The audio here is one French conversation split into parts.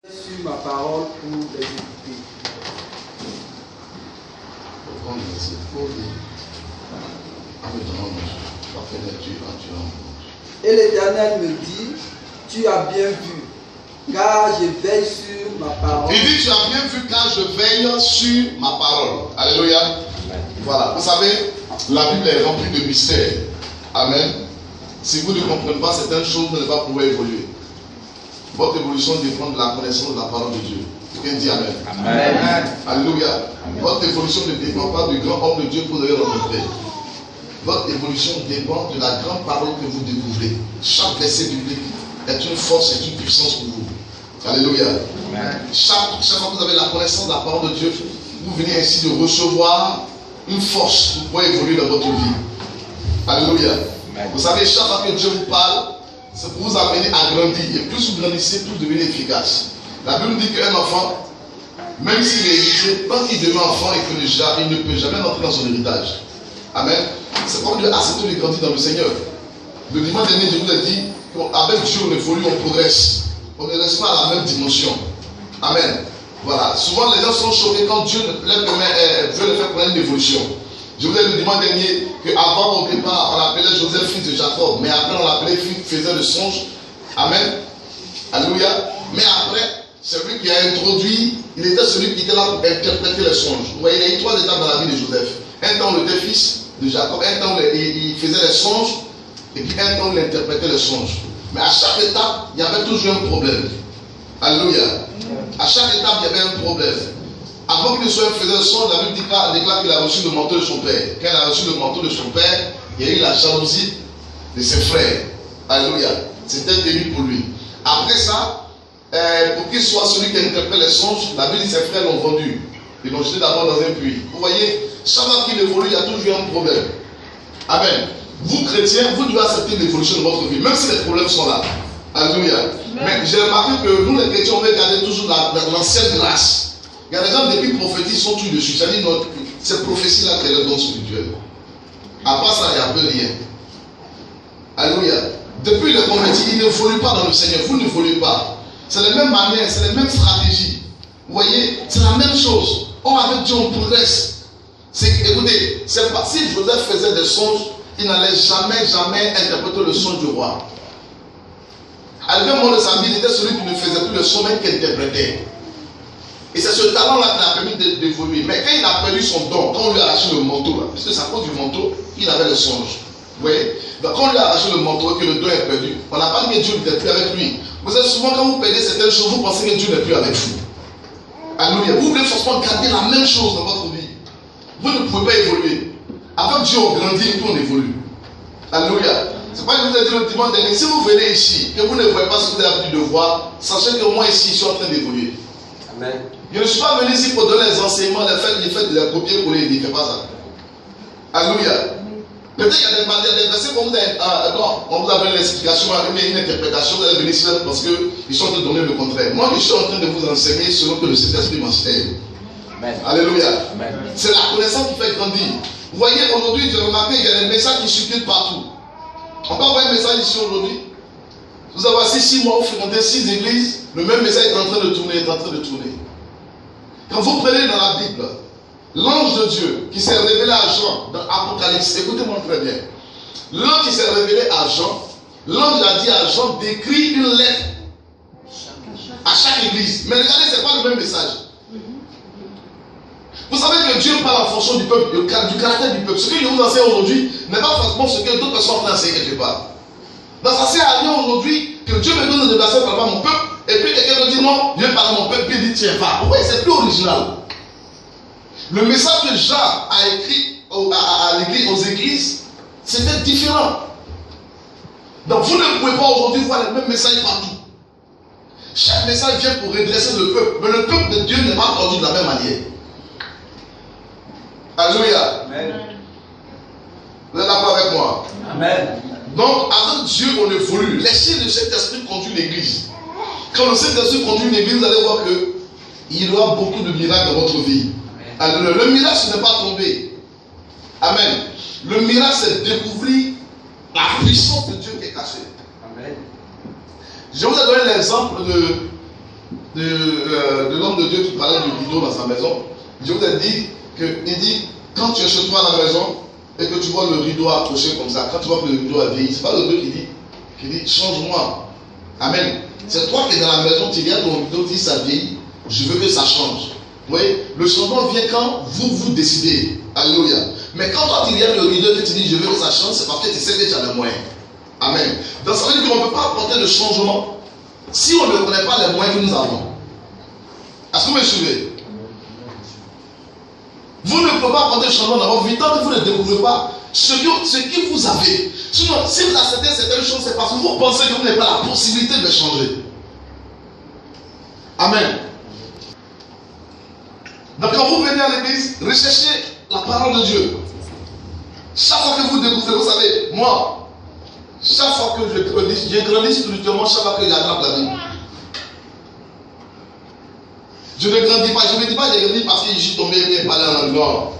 Sur ma parole pour les écouter. Et l'Éternel me dit, tu as bien vu, car je veille sur ma parole. Il dit, tu as bien vu, car je veille sur ma parole. Alléluia. Voilà. Vous savez, la Bible est remplie de mystères. Amen. Si vous ne comprenez pas certaines choses, vous n'allez pas pouvoir évoluer. Votre évolution dépend de la connaissance de la parole de Dieu. Quelqu'un dit Amen. Amen. Alléluia. Votre évolution ne dépend pas du grand homme de Dieu que vous avez rencontré. Votre évolution dépend de la grande parole que vous découvrez. Chaque verset biblique est une force et une puissance pour vous. Alléluia. Chaque fois que vous avez la connaissance de la parole de Dieu, vous venez ainsi de recevoir une force pour pouvoir évoluer dans votre vie. Alléluia. Vous savez, chaque fois que Dieu vous parle, c'est pour vous amener à grandir. Et plus vous grandissez, plus vous devenez efficace. La Bible dit qu'un enfant, même s'il est héritier, tant qu'il demeure enfant et qu'il ne peut jamais entrer dans son héritage. Amen. C'est comme Dieu a accepté de grandir dans le Seigneur. Le dimanche dernier, je vous ai dit qu'avec Dieu, on évolue, on progresse. On ne reste pas à la même dimension. Amen. Voilà. Souvent, les gens sont choqués quand Dieu veut les faire prendre une évolution. Je vous ai dit le dimanche dernier qu'avant, au départ, on appelait Joseph fils de Jacob, mais après, on l'appelait faiseur de songes. Amen. Alléluia. Mais après, celui qui a introduit, il était celui qui était là pour interpréter les songes. Vous voyez, il y a eu 3 étapes dans la vie de Joseph. Un temps, il était fils de Jacob. Un temps, il faisait les songes. Et puis un temps, il interprétait les songes. Mais à chaque étape, il y avait toujours un problème. Alléluia. À chaque étape, il y avait un problème. Avant qu'il ne soit un faiseur de songes, la Bible déclare qu'il a reçu le manteau de son père. Quand il a reçu le manteau de son père, il y a eu la jalousie de ses frères. Alléluia. C'était terrible pour lui. Après ça, pour qu'il soit celui qui interprète les songes, la Bible dit que ses frères l'ont vendu. Ils l'ont jeté d'abord dans un puits. Vous voyez, chaque fois qu'il évolue, il y a toujours un problème. Amen. Vous, chrétiens, vous devez accepter l'évolution de votre vie, même si les problèmes sont là. Alléluia. Mais j'ai remarqué que nous, les chrétiens, on veut garder toujours l'ancienne grâce. Il y a des gens, depuis prophéties, sont tous dessus. C'est-à-dire, cette prophétie-là, c'est le don spirituel. À part ça, il n'y a plus rien. Alléluia. Depuis le converti, il n'évolue pas dans le Seigneur. Vous n'évoluez pas. C'est les mêmes manières, c'est les mêmes stratégies. Vous voyez, c'est la même chose. On avec Dieu, on progresse. Écoutez, c'est pas si Joseph faisait des songes, il n'allait jamais interpréter le songe du roi. À un moment de sa vie, il était celui qui ne faisait plus le songe, mais qui interprétait. Et c'est ce talent-là qui l'a permis d'évoluer. Mais quand il a perdu son don, quand on lui a arraché le manteau, parce que c'est à cause du manteau qu'il avait le songe. Vous voyez? Donc quand on lui a arraché le manteau et que le don est perdu, on n'a pas dit que Dieu n'était plus avec lui. Vous savez, souvent quand vous perdez certaines choses, vous pensez que Dieu n'est plus avec vous. Alléluia. Vous voulez forcément garder la même chose dans votre vie. Vous ne pouvez pas évoluer. Avec Dieu, on grandit et puis on évolue. Alléluia. C'est pas que je vous ai dit le dimanche dernier, si vous venez ici, que vous ne voyez pas ce que vous avez l'habitude de voir, sachez que moi ici, je suis en train d'évoluer. Amen. Je ne suis pas venu ici pour donner les enseignements, les faits de la copier pour les dire, fais pas ça. Alléluia. Peut-être qu'il y a des versets qu'on vous a, on vous a donné l'explication, une interprétation, vous allez venir ici parce qu'ils sont en train de donner le contraire. Moi, je suis en train de vous enseigner selon que le Saint-Esprit m'enseigne. Alléluia. C'est la connaissance qui fait grandir. Vous voyez, aujourd'hui, j'ai remarqué qu'il y a des messages qui circulent partout. On peut avoir un message ici aujourd'hui. Vous avez passé 6 mois, vous fréquentez 6 églises, le même message est en train de tourner, Quand vous prenez dans la Bible, l'ange de Dieu qui s'est révélé à Jean dans Apocalypse, écoutez-moi très bien. L'ange qui s'est révélé à Jean, l'ange a dit à Jean d'écrire une lettre à chaque église. Mais regardez, ce n'est pas le même message. Vous savez que Dieu parle en fonction du peuple, du caractère du peuple. Ce que je vous enseigne aujourd'hui n'est pas forcément ce que d'autres personnes ont enseigné quelque part. Donc ça sert à rien aujourd'hui que Dieu me donne de déplacer par mon peuple, et puis quelqu'un me dit non, Dieu parle à mon peuple, puis il dit tiens, va. Oui, c'est plus original. Le message que Jean a écrit à l'église, aux églises, c'était différent. Donc vous ne pouvez pas aujourd'hui voir le même message partout. Chaque message vient pour redresser le peuple, mais le peuple de Dieu n'est pas conduit de la même manière. Alléluia. Amen. Vous êtes d'accord avec moi? Amen. Donc, avec Dieu, on évolue. Laissez le Saint-Esprit conduire l'église. Quand le Saint-Esprit conduit l'église, vous allez voir qu'il y aura beaucoup de miracles dans votre vie. Alors, le miracle, ce n'est pas tomber. Amen. Le miracle, c'est découvrir la puissance de Dieu qui est cachée. Amen. Je vous ai donné l'exemple de l'homme de Dieu qui parlait du rideau dans sa maison. Je vous ai dit qu'il dit, quand tu es chez toi à la maison et que tu vois le rideau accroché comme ça, quand tu vois que le rideau a vieilli, c'est pas le Dieu qui dit change-moi. Amen. C'est toi qui es dans la maison, tu regardes ton rideau, tu dis ça vieillit, je veux que ça change. Vous voyez, le changement vient quand vous décidez. Alléluia. Mais quand toi tu regardes le rideau et tu dis je veux que ça change, c'est parce que tu sais que tu as les moyens. Amen. Donc ça veut dire qu'on ne peut pas apporter le changement si on ne connaît pas les moyens que nous avons. Est-ce que vous me suivez? Vous ne pouvez pas apporter le changement dans votre vie tant que vous ne découvrez pas ce que vous avez. Sinon, si vous acceptez certaines choses, c'est parce que vous pensez que vous n'avez pas la possibilité de changer. Amen. Donc quand vous venez à l'église, recherchez la parole de Dieu. Chaque fois que vous découvrez, vous savez, moi, chaque fois que j'ai grandi spirituellement, chaque fois que j'attrape la Bible. Je ne grandis pas, je ne me dis pas que j'ai grandi parce que je suis tombé bien parler en langue. Non.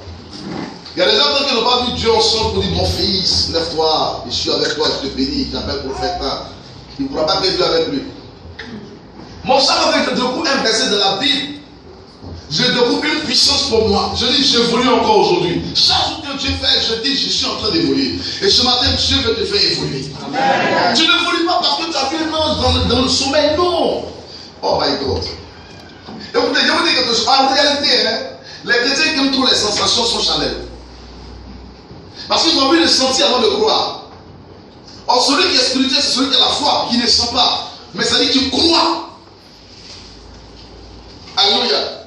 Il y a des gens qui n'ont pas vu Dieu ensemble pour dire mon fils, lève-toi, je suis avec toi, je te bénis, je t'appelle prophète. Il ne croit pas que Dieu est avec lui. Moi, chaque fois que je découvre un verset de la Bible, je découvre une puissance pour moi. Je dis, j'évolue encore aujourd'hui. Chaque jour que Dieu fait, je dis, je suis en train d'évoluer. Et ce matin, Dieu veut te faire évoluer. Amen. Tu n'évolues pas parce que tu as fait une ange dans le sommeil. Non. Oh my God. Écoutez, je vous dis quelque chose. En réalité, les chrétiens qui aiment trop les sensations sont charnels. Parce qu'ils ont envie de sentir avant de croire. Or, celui qui est spirituel, c'est celui qui a la foi, qui ne sent pas. Mais ça dit que tu crois. Alléluia.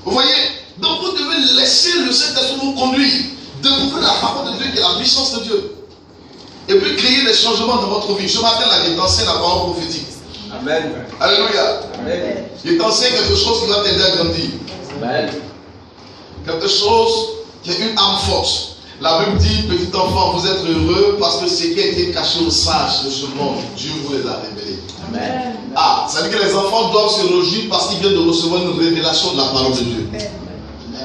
Vous voyez? Donc vous devez laisser le Saint-Esprit vous conduire. Découvrir la parole de Dieu qui est la puissance de Dieu. Et puis créer des changements dans votre vie. Je m'appelle à d'enseigner la parole prophétique. Amen. Alléluia. Amen. Il t'enseigne quelque chose qui va t'aider à grandir. Amen. Quelque chose qui est une âme forte. La Bible dit, petit enfant, vous êtes heureux parce que ce qui a été caché aux sages de ce monde, Dieu vous les a révélés. Amen. Ah, ça veut dire que les enfants doivent se réjouir parce qu'ils viennent de recevoir une révélation de la parole de Dieu.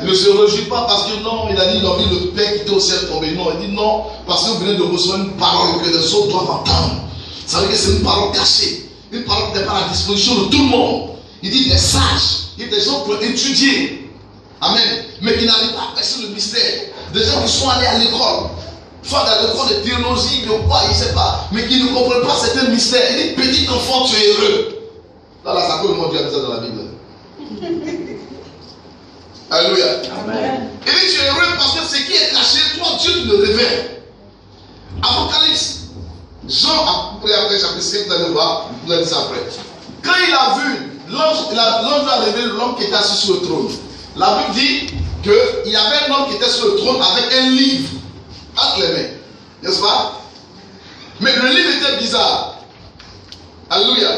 Ils ne se réjouissent pas parce que non, il a dit, le Père qui était au ciel tombé. Non, il dit non, parce que vous venez de recevoir une parole que les autres doivent entendre. Ça veut dire que c'est une parole cachée. Une parole qui n'est pas à la disposition de tout le monde. Il dit des sages, il dit des gens pour étudier. Amen. Mais qui n'arrivent pas à percer le mystère. Des gens qui sont allés à l'école, soit dans l'école de théologie, de quoi, il ne sait pas, mais qui ne comprennent pas certains mystères. Il dit, petit enfant, tu es heureux. Là, ça peut le Dieu a mis ça dans la Bible. Alléluia. Amen. Il dit, tu es heureux parce que ce qui est caché, toi, Dieu te le révèle. Apocalypse. Jean, après chapitre 5, vous allez voir, vous allez dire ça après. Quand il a vu, l'ange a révélé l'homme qui était assis sur le trône. La Bible dit qu'il y avait un homme qui était sur le trône avec un livre entre les mains. N'est-ce pas? Mais le livre était bizarre. Alléluia.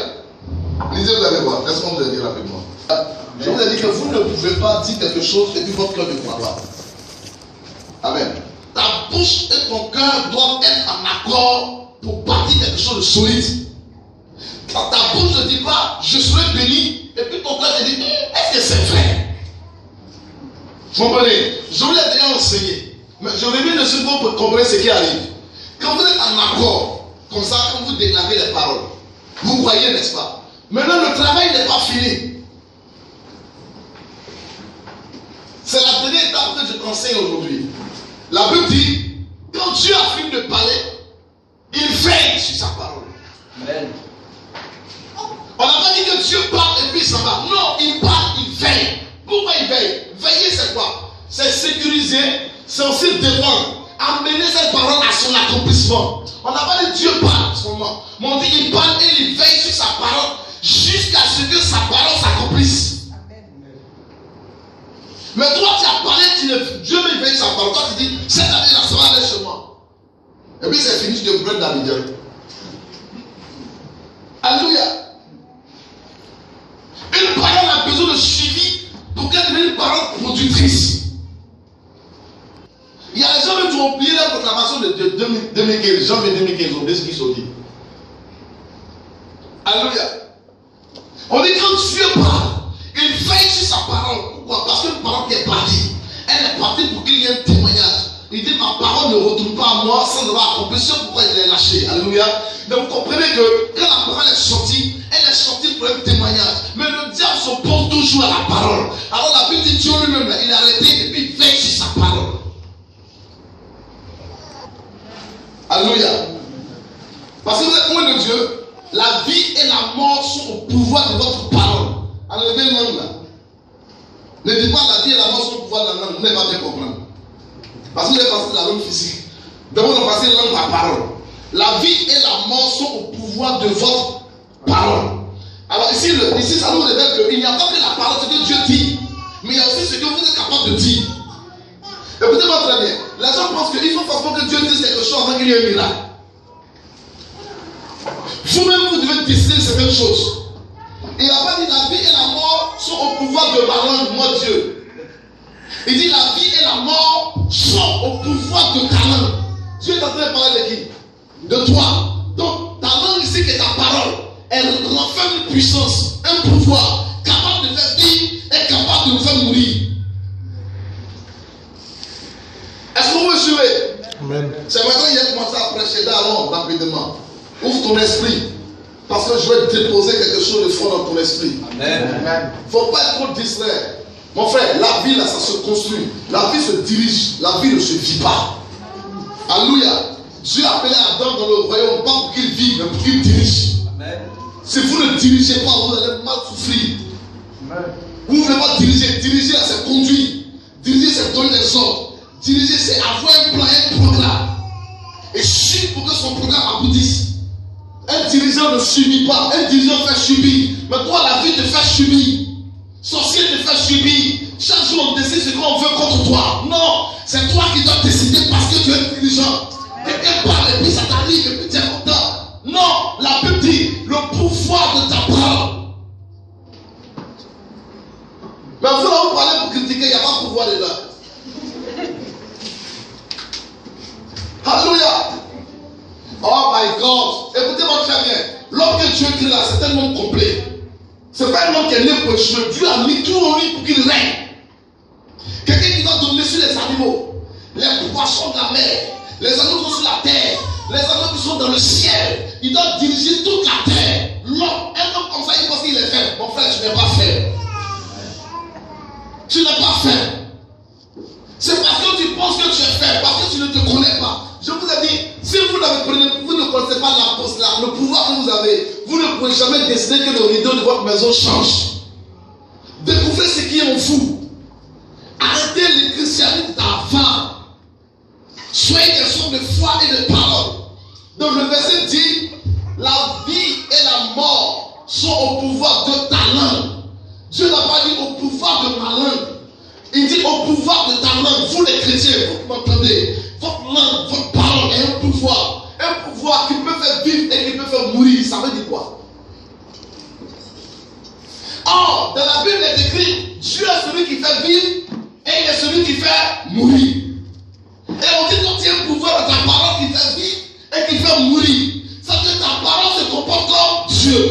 Lisez, vous allez voir. Laisse-moi vous le dire rapidement. Je vous ai dit que vous ne pouvez pas dire quelque chose et puis votre cœur ne croit pas. Amen. Ta bouche et ton cœur doivent être en accord pour bâtir quelque chose de solide. Quand ta bouche ne dit pas je serai béni, et puis ton cœur te dit est-ce que c'est vrai? Vous comprenez? Je vous l'ai déjà enseigné, mais je reviens dessus pour comprendre ce qui arrive. Quand vous êtes en accord, comme ça, quand vous déclarez les paroles, vous croyez, n'est-ce pas? Maintenant, le travail n'est pas fini. C'est la dernière étape que je t'enseigne aujourd'hui. La Bible dit, quand Dieu a fini de parler, il veille sur sa parole. Amen. On n'a pas dit que Dieu parle et puis il s'en va. Non, il parle, il veille. Pourquoi il veille? Veiller, c'est quoi? C'est sécuriser, c'est aussi défendre, amener cette parole à son accomplissement. On n'a pas dit Dieu parle en ce moment, mais on dit il parle et il veille sur sa parole jusqu'à ce que sa parole s'accomplisse. Mais toi, tu as parlé, Dieu veut veiller sur sa parole. Toi, tu dis cette année-là, ça va aller chez moi. Et puis c'est fini, tu te brûles dans l'idée. Alléluia. Une parole a besoin de suivi pour qu'elle devienne une parole productrice. Il y a des gens qui ont oublié la proclamation de 2015, janvier 2015, ils ont oublié ce qu'ils ont dit. Alléluia. On dit quand Dieu parle, il veille sur sa parole. Pourquoi? Parce qu'une parole qui est partie, elle est partie pour qu'il y ait un témoignage. Il dit ma parole ne retourne pas à moi sans avoir accompli ce pourquoi il l'ai lâché. Alléluia. Donc vous comprenez que quand la parole est sortie, elle est sortie pour un témoignage. toujours à la parole. Alors la Bible dit Dieu lui-même, il a arrêté et puis il veille sur sa parole. Alléluia. Parce que vous êtes loin de Dieu, la vie et la mort sont au pouvoir de votre parole. Enlevez le langue là. Ne dites pas la vie et la mort sont au pouvoir de la langue, vous n'allez pas bien comprendre. Parce que vous avez passé de la langue physique. D'abord, on a passé la langue par parole. La vie et la mort sont au pouvoir de votre parole. Alors ici, ça nous révèle qu'il n'y a pas que la parole, ce que Dieu dit, mais il y a aussi ce que vous êtes capable de dire. Écoutez-moi très bien. Les gens pensent qu'il faut forcément que Dieu dise quelque chose avant qu'il y ait un miracle. Vous-même, vous devez décider certaines choses. Il n'a pas dit la vie et la mort sont au pouvoir de ma langue, moi Dieu. Il dit la vie et la mort sont au pouvoir de ta langue. Dieu est en train de parler de qui? De toi. Donc ta langue ici qui est ta parole, elle renferme une puissance, un pouvoir capable de faire vivre et capable de nous faire mourir. Est-ce que vous me suivez? Amen. C'est maintenant qu'il a commencé à prêcher d'allons rapidement. Ouvre ton esprit. Parce que je vais déposer quelque chose de fort dans ton esprit. Amen. Il ne faut pas être trop distrait. Mon frère, la vie là, ça se construit. La vie se dirige. La vie ne se vit pas. Alléluia. Dieu a appelé Adam dans le royaume, pas pour qu'il vive, mais pour qu'il dirige. Amen. Si vous ne dirigez pas, vous allez mal souffrir. Amen. Vous ne voulez pas diriger. Diriger, c'est conduire. Diriger, c'est donner des ordres. Diriger, c'est avoir un plan, un programme. Et suivre pour que son programme aboutisse. Un dirigeant ne subit pas. Un dirigeant fait subir. Mais toi, la vie te fait subir. Sorcier te fait subir. Chaque jour, on décide ce qu'on veut contre toi. Non, c'est toi qui dois décider parce que tu es dirigeant. Quelqu'un parle et puis ça t'arrive et puis tu es content. Non, la Bible dit le pouvoir de ta parole. Mais vous là, vous parlez pour critiquer, il n'y a pas de pouvoir dedans. Alléluia. Oh my God. Écoutez-moi très bien. L'homme que Dieu crée là, c'est un homme complet. C'est pas un homme qui est né pour échouer. Dieu a mis tout en lui pour qu'il règne. Quelqu'un qui va dominer sur les animaux, les poissons de la mer, les animaux qui sont sur la terre, les animaux qui sont dans le ciel. Il doit diriger toute la terre. L'homme, un homme comme ça, il pense qu'il est fait. Mon frère, tu n'es pas fait. Tu n'es pas fait. C'est parce que tu penses que tu es fait, parce que tu ne te connais pas. Je vous ai dit, si vous ne connaissez pas le pouvoir que vous avez, vous ne pouvez jamais décider que le rideau de votre maison change. Découvrez ce qui est en vous. Arrêtez le christianisme d'avant. Soyez des hommes de foi et de parole. Donc le verset dit, la vie et la mort sont au pouvoir de ta langue. Dieu n'a pas dit au pouvoir de ma langue. Il dit au pouvoir de ta langue. Vous les chrétiens, vous m'entendez. Votre langue, votre parole est un pouvoir. Un pouvoir qui peut faire vivre et qui peut faire mourir. Ça veut dire quoi? Or, dans la Bible, il est écrit, Dieu est celui qui fait vivre et il est celui qui fait mourir. Et on dit quand il y a un pouvoir dans ta parole qui fait vivre et qui fait mourir. Ça veut dire que ta parole se comporte comme Dieu.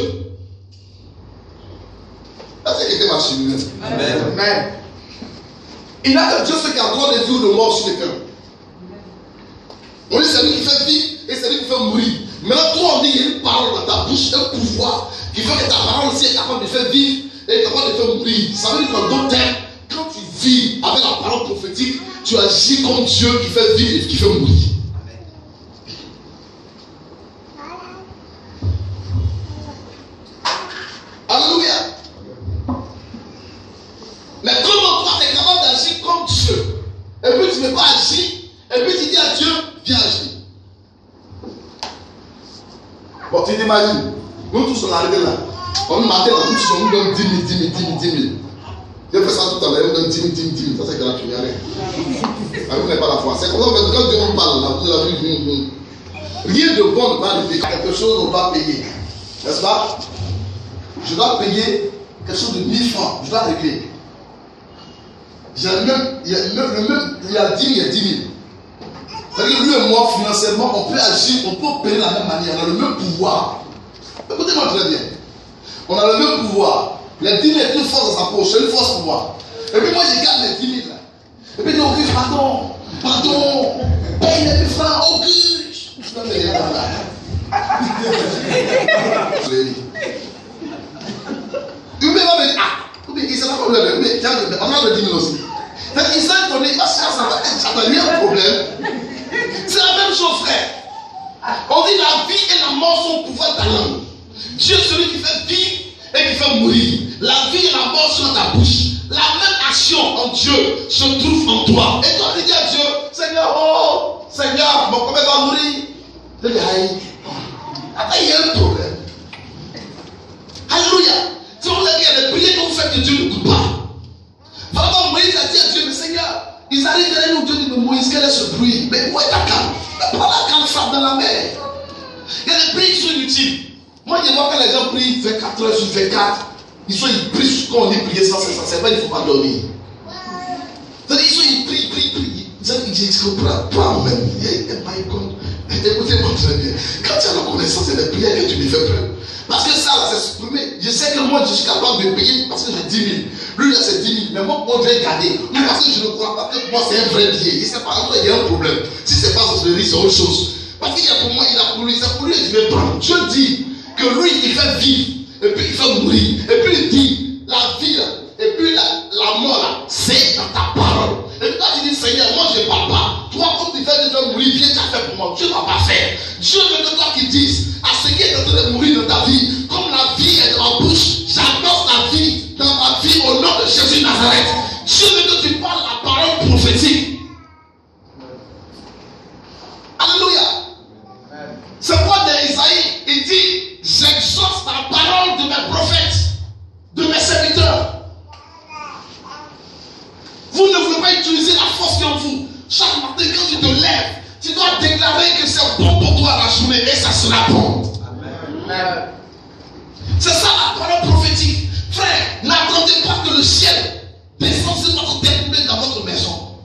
Est-ce que quelqu'un m'a suivi? Amen. Amen. Il n'a que Dieu ce qui a droit de vie ou de mort sur quelqu'un. On dit c'est lui qui fait vivre et c'est lui qui fait mourir. Maintenant, toi, on dit qu'il y a une parole dans ta bouche, un pouvoir qui fait que ta parole aussi est capable de faire vivre et est capable de faire mourir. Ça veut dire qu'en d'autres termes, quand tu vis avec la parole prophétique, tu agis comme Dieu qui fait vivre et qui fait mourir. Alléluia. Mais comment toi tu es capable d'agir comme Dieu et puis tu ne veux pas agir et puis tu dis à Dieu, viens agir. Bon, tu t'imagines, nous tous on est arrivés là. On matin, on nous donne 10 000. J'ai fait ça tout à l'heure, on donne 10 000. Ça c'est gratuit, rien. Vous n'avez pas la foi. C'est comme ça que quand Dieu nous parle, là, vous avez vu, rien de bon ne va arriver. Quelque chose on va payer. N'est-ce pas? Je dois payer quelque chose de 1000 francs. Je dois régler. Il y a 10 000, il y a 10 000. C'est-à-dire que lui et moi, financièrement, on peut agir, on peut payer de la même manière. On a le même pouvoir. Écoutez-moi très bien. On a le même pouvoir. Les 10 000 est une force dans sa poche, c'est une force pour moi. Et puis moi, je garde les 10 000 là. Et puis, donc, pardon, paye les 1000 francs, oh, je donne les gars là. Humain va me dire, Mais il s'est pas comme le mais on a le 10 000 aussi. Il s'est donné, il y a un problème. C'est la même chose, frère. On dit la vie et la mort sont au pouvoir de ta langue. Dieu est celui qui fait vivre et qui fait mourir. La vie et la mort sont dans ta bouche. La même action en Dieu se trouve en toi. Et toi, tu dis à Dieu, Seigneur, oh, Seigneur, mon copain va mourir. Tu dis, aïe. Attends, il y a un problème. Alléluia. Si on a dit, il y a des prières que vous faites que Dieu ne coûte pas. Vraiment, Moïse a dit à Dieu, mais Seigneur, ils arrivent derrière nous, Dieu dit, mais Moïse, quel est ce bruit? Mais où est ta canne? Mais pas la canne frappe dans la mer. Il y a des prières qui sont inutiles. Moi, je vois quand les gens prient 24 heures sur 24, ils prient quand on dit prier sans cesse, c'est vrai, il ne faut pas dormir. C'est-à-dire, ils prient. Ils disent, prends même. Écoutez-moi très bien. Quand tu as la connaissance, c'est des prières que tu me fais peur. Parce que ça, là, c'est supprimé. Je sais que moi, je suis capable de payer parce que j'ai 10 000. Lui, là, c'est 10 000. Mais moi, je vais garder. Mais parce que je ne crois pas que moi, c'est un vrai billet. Il sait pas, il y a un problème. Si c'est pas sorcellerie, c'est autre chose. Parce qu'il y a pour moi, il a pour lui, c'est pour lui, je vais prendre. Dieu dit que lui, il fait vivre. Et puis, il fait mourir. Et puis, il dit, la vie, là, et puis la mort, là, c'est dans ta parole. Et puis, quand tu dis, Seigneur, moi, je ne parle pas. Toi, comme tu fais déjà mourir, viens, tu as fait pour moi. Dieu ne va pas faire. Dieu veut que toi qui dises à ce qui est en train de mourir dans ta vie, comme la vie est dans ma bouche, j'annonce la vie dans ma vie au nom de Jésus Nazareth. Dieu veut que tu parles la parole prophétique. Alléluia. C'est quoi dans Isaïe? Il dit, j'exauce la parole de mes prophètes, de mes serviteurs. Vous ne voulez pas utiliser la force qui est en vous. Chaque matin, quand tu te lèves, tu dois déclarer que c'est bon pour toi la journée et ça sera bon. Amen. C'est ça la parole prophétique. Frère, n'attendez pas que le ciel descende sur votre tête dans votre maison.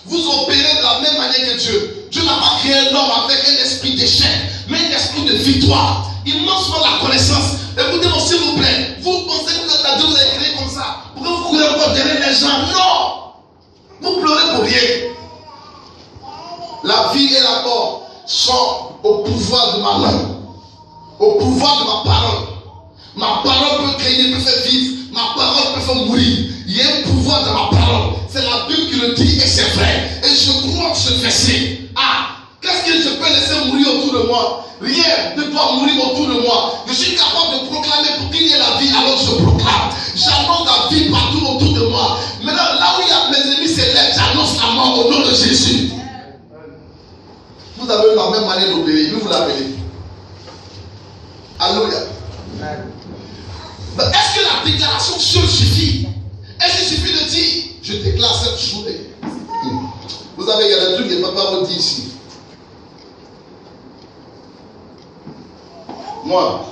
Vous opérez de la même manière que Dieu. Dieu n'a pas créé l'homme avec un esprit d'échec, mais un esprit de victoire. Il manque seulement la connaissance. Écoutez-moi s'il vous plaît. Vous pensez que vous êtes à Dieu, vous avez créé comme ça. Pourquoi vous courez encore derrière les gens? Non. Vous pleurez pour rien. La vie et la mort sont au pouvoir de ma langue. Au pouvoir de ma parole. Ma parole peut créer, peut faire vivre. Ma parole peut faire mourir. Il y a un pouvoir dans ma parole. C'est la Bible qui le dit et c'est vrai. Et je crois que ce verset. Ah, qu'est-ce que je peux laisser mourir autour de moi? Rien ne doit mourir autour de moi. Je suis capable de proclamer pour qu'il y ait la vie, alors je proclame. J'annonce la vie partout autour de moi. Maintenant, là où il y a mes ennemis s'élèvent, j'annonce la mort au nom de Jésus. Vous avez la même manière d'opérer, vous l'appelez. Alléluia. Est-ce que la déclaration seule suffit? Est-ce qu'il suffit de dire, je déclare cette journée? Vous savez, il y a des trucs que papa vous dit ici. Moi,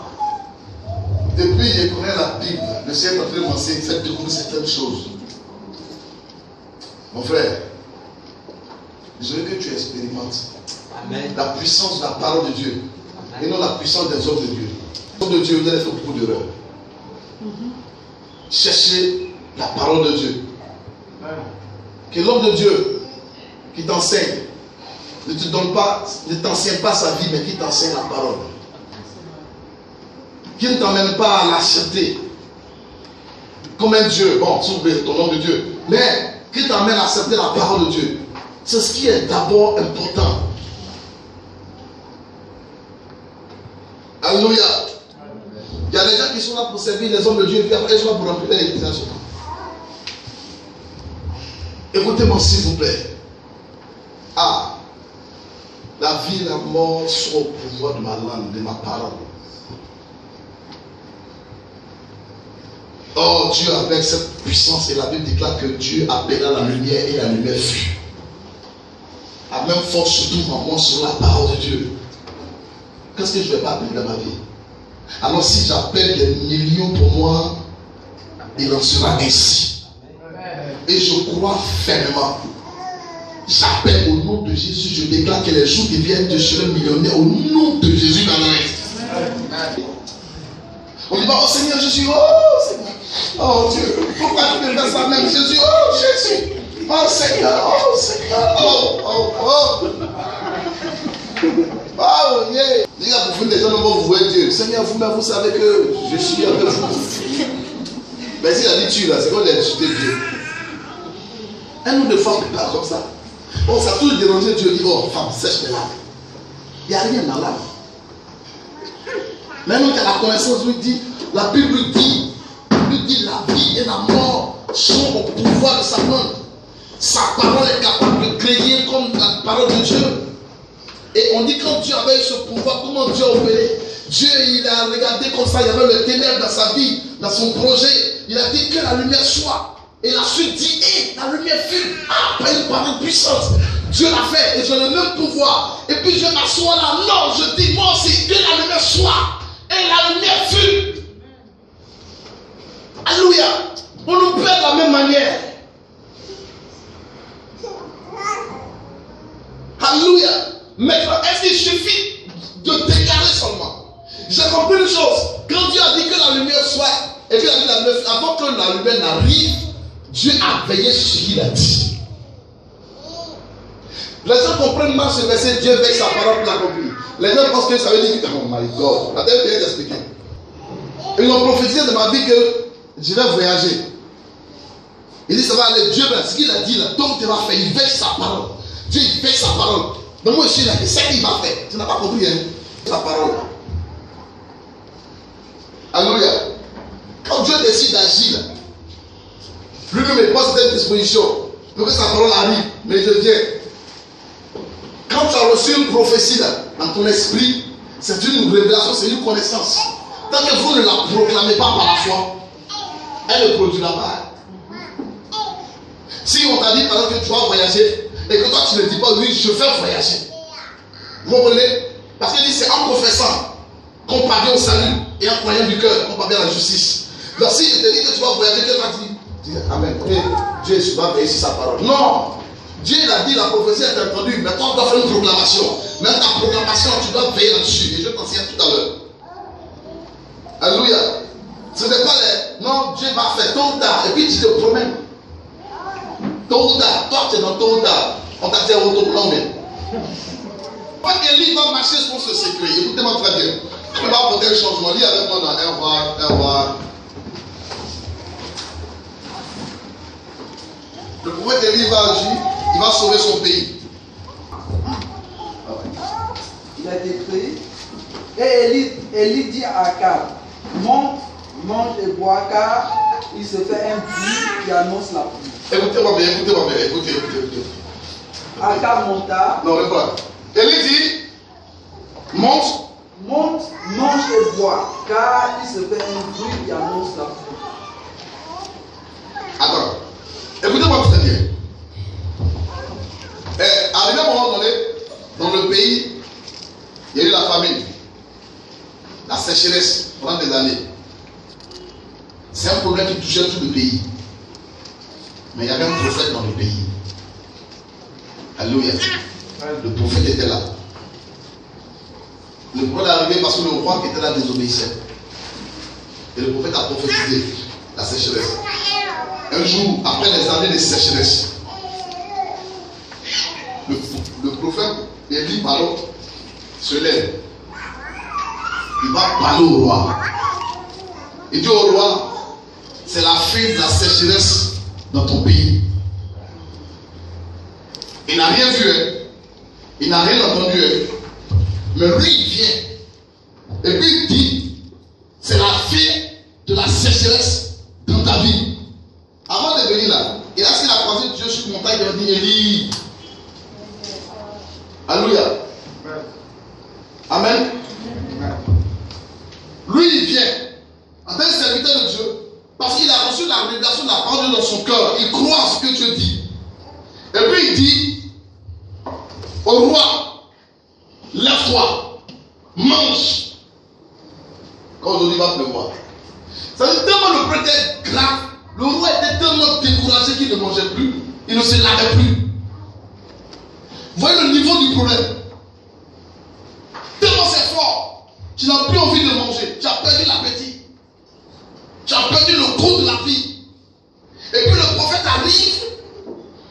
depuis que je connais la Bible, le Seigneur est en train de m'enseigner, fait découvrir certaines choses. Mon frère, je veux que tu expérimentes Amen. La puissance de la parole de Dieu. Amen. Et non la puissance des hommes de Dieu. Les hommes de Dieu, vous allez faire beaucoup d'erreurs. Cherchez la parole de Dieu. Amen. Que l'homme de Dieu qui t'enseigne ne te donne pas, ne t'enseigne pas sa vie, mais qui t'enseigne la parole. Qui ne t'emmène pas à l'accepter comme un Dieu, bon, c'est ton nom de Dieu, mais qui t'emmène à accepter la parole de Dieu. C'est ce qui est d'abord important. Alléluia. Il y a des gens qui sont là pour servir les hommes de Dieu et puis après ils sont là pour remplir l'église. Écoutez-moi s'il vous plaît. Ah, la vie et la mort sont au pouvoir de ma langue, de ma parole. Oh, Dieu avec cette puissance, et la Bible déclare que Dieu appela la lumière et la lumière fut. La même force se trouve en moi sur la parole de Dieu. Qu'est-ce que je ne vais pas appeler dans ma vie? Alors si j'appelle des millions pour moi, il en sera ainsi. Et je crois fermement. J'appelle au nom de Jésus, je déclare que les jours qui viennent, je serai millionnaire au nom de Jésus Nazareth. On dit pas, oh Seigneur Jésus, oh Seigneur, oh Dieu, pourquoi tu me fais ça même Jésus, oh Jésus, oh Seigneur, oh Seigneur, oh, oh, oh. Oh, yeah. Les gars, vous les gens ne vont vous voir Dieu. Seigneur, vous-même, vous savez que je suis avec vous. Mais s'il a dit tu là, c'est qu'on a insulté Dieu. Un homme de femme ne parle comme ça. Oh, ça a toujours dérangé Dieu. Il dit, oh, femme, sèche tes larmes. Il n'y a rien dans l'âme. Maintenant qu'il a la connaissance, lui dit, la Bible dit, la vie et la mort sont au pouvoir de sa main. Sa parole est capable de créer comme la parole de Dieu. Et on dit quand Dieu avait eu ce pouvoir, comment Dieu a opéré? Dieu, il a regardé comme ça, il y avait le ténèbre dans sa vie, dans son projet. Il a dit que la lumière soit. Et la suite dit, la lumière fut. Ah, pas une parole puissante. Dieu l'a fait et j'ai le même pouvoir. Et puis je m'assois là. Non, je dis, moi aussi, que la lumière soit. Et la lumière fut. Alléluia. On nous perd de la même manière. Alléluia. Maintenant, est-ce qu'il suffit de déclarer seulement? J'ai compris une chose. Quand Dieu a dit que la lumière soit, et puis il a dit la lumière, avant que la lumière n'arrive, Dieu a veillé sur ce qu'il a dit. Les gens comprennent mal ce verset, Dieu veille sa parole pour l'accomplir. Les gens pensent que ça veut dire, oh my God, la tête vient d'expliquer. Ils ont prophétisé de ma vie que je vais voyager. Il dit ça va aller, Dieu, ce qu'il a dit là, donc tu vas faire, il veille sa parole. Dieu il veille sa parole. Donc moi je suis là, c'est ce qu'il va faire. Tu n'as pas compris, hein? Sa parole. Alléluia. Quand Dieu décide d'agir, lui-même il pose cette disposition pour que sa parole arrive. Mais je viens. Quand tu as reçu une prophétie là, dans ton esprit, c'est une révélation, c'est une connaissance. Tant que vous ne la proclamez pas par la foi, elle ne produira pas. Si on t'a dit par exemple que tu vas voyager et que toi tu ne dis pas oui, je vais voyager. Vous comprenez? Parce qu'il dit c'est en professant qu'on parvient au salut et en croyant du cœur qu'on parvient à la justice. Donc si je te dis que tu vas voyager, Dieu va dire Amen. Et Dieu va veiller sur sa parole. Non! Dieu l'a dit, la prophétie est entendue. Mais toi, tu dois faire une proclamation. Même ta proclamation, tu dois veiller là-dessus. Et je t'enseigne tout à l'heure. Alléluia. Ce n'est pas les. Non, Dieu va faire tôt ou tard. Et puis tu te promènes. Tôt ou tard. Toi, tu es dans tôt ou tard. On t'a dit à autoplombé. Quand Élie va marcher sur ce secret, écoutez-moi très bien. Tu vas apporter un changement. Lis avec moi dans 1 roi. Le prophète Élie va agir, il va sauver son pays. Il a été créé. Et Élie dit à Akab, monte, mange et bois, car il se fait un bruit qui annonce la pluie. Écoutez-moi bien, écoutez. Akab monta. Non, mais pas. Élie dit, monte, mange et bois, car il se fait un bruit qui annonce la pluie. Attends. Écoutez-moi très bien. Arrivé à un moment donné, dans le pays, il y a eu la famine, la sécheresse pendant des années. C'est un problème qui touchait tout le pays. Mais il y avait un prophète dans le pays. Alléluia. Le prophète était là. Le problème est arrivé parce que le roi qui était là désobéissait. Et le prophète a prophétisé la sécheresse. Un jour, après des années de sécheresse, le prophète Élie se lève. Il va parler au roi. Il dit au roi, c'est la fin de la sécheresse dans ton pays. Il n'a rien vu, hein. Il n'a rien entendu, hein. Mais lui, il vient. Et puis il dit, c'est la fin de la sécheresse dans ta vie. Avant de venir là, il a croisé Dieu sur une montagne, il a dit Élie. Alléluia. Amen. Lui, il vient en tant que serviteur de Dieu parce qu'il a reçu la révélation de la parole dans son cœur. Il croit à ce que Dieu dit. Et puis il dit au roi, lève-toi, mange. Quand aujourd'hui il va pleuvoir. Ça veut dire tellement le prêtre est grave. Le roi était tellement découragé qu'il ne mangeait plus. Il ne se lavait plus. Vous voyez le niveau du problème. Tellement c'est fort. Tu n'as plus envie de manger. Tu as perdu l'appétit. Tu as perdu le goût de la vie. Et puis le prophète arrive